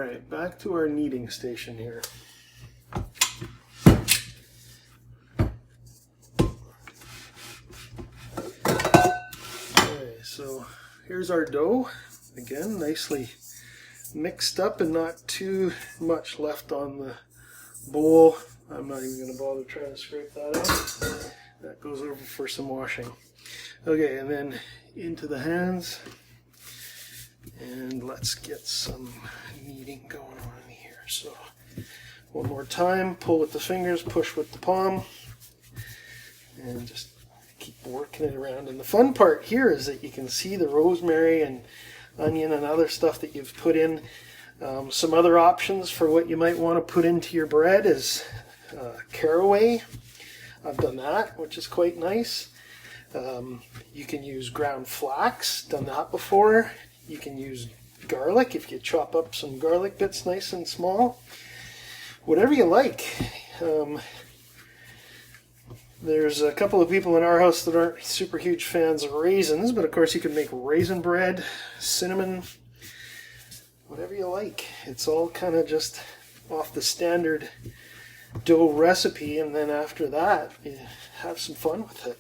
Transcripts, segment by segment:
Alright, back to our kneading station here. Okay, so here's our dough. Again, nicely mixed up and not too much left on the bowl. I'm not even going to bother trying to scrape that out. That goes over for some washing. Okay, and then into the hands. And let's get some kneading going on here. So one more time, pull with the fingers, push with the palm, and just keep working it around. And the fun part here is that you can see the rosemary and onion and other stuff that you've put in. Some other options for what you might want to put into your bread is caraway. I've done that, which is quite nice. You can use ground flax, done that before. You can use garlic if you chop up some garlic bits nice and small. Whatever you like. There's a couple of people in our house that aren't super huge fans of raisins, but of course you can make raisin bread, cinnamon, whatever you like. It's all kind of just off the standard dough recipe, and then after that, you have some fun with it.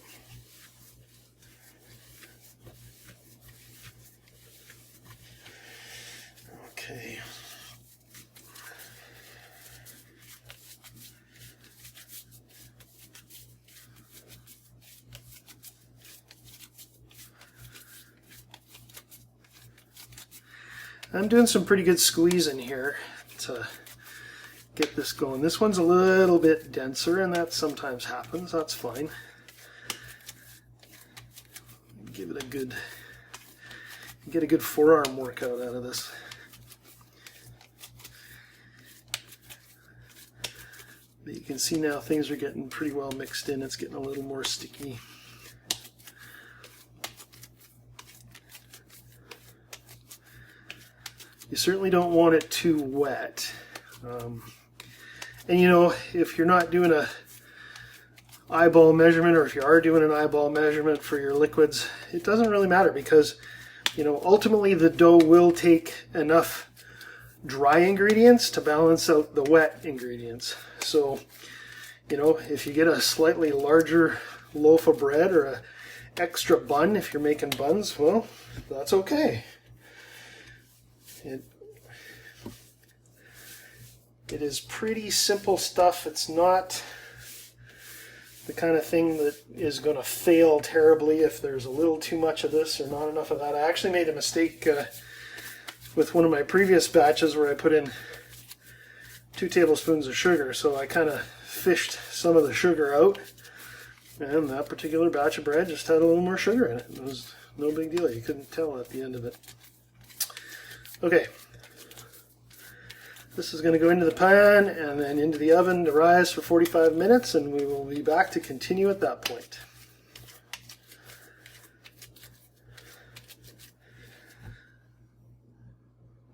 Okay. I'm doing some pretty good squeezing here to get this going. This one's a little bit denser, and that sometimes happens. That's fine. Give it a good, get a good forearm workout out of this. But you can see now things are getting pretty well mixed in. It's getting a little more sticky. You certainly don't want it too wet. And you know, if you're not doing a eyeball measurement, or if you are doing an eyeball measurement for your liquids, it doesn't really matter, because you know, ultimately the dough will take enough dry ingredients to balance out the wet ingredients. So, you know, if you get a slightly larger loaf of bread or an extra bun, if you're making buns, well, that's okay. It is pretty simple stuff. It's not the kind of thing that is going to fail terribly if there's a little too much of this or not enough of that. I actually made a mistake with one of my previous batches where I put in 2 tablespoons of sugar, so I kind of fished some of the sugar out, and that particular batch of bread just had a little more sugar in it. It was no big deal. You couldn't tell at the end of it. Okay. This is going to go into the pan and then into the oven to rise for 45 minutes, and we will be back to continue at that point.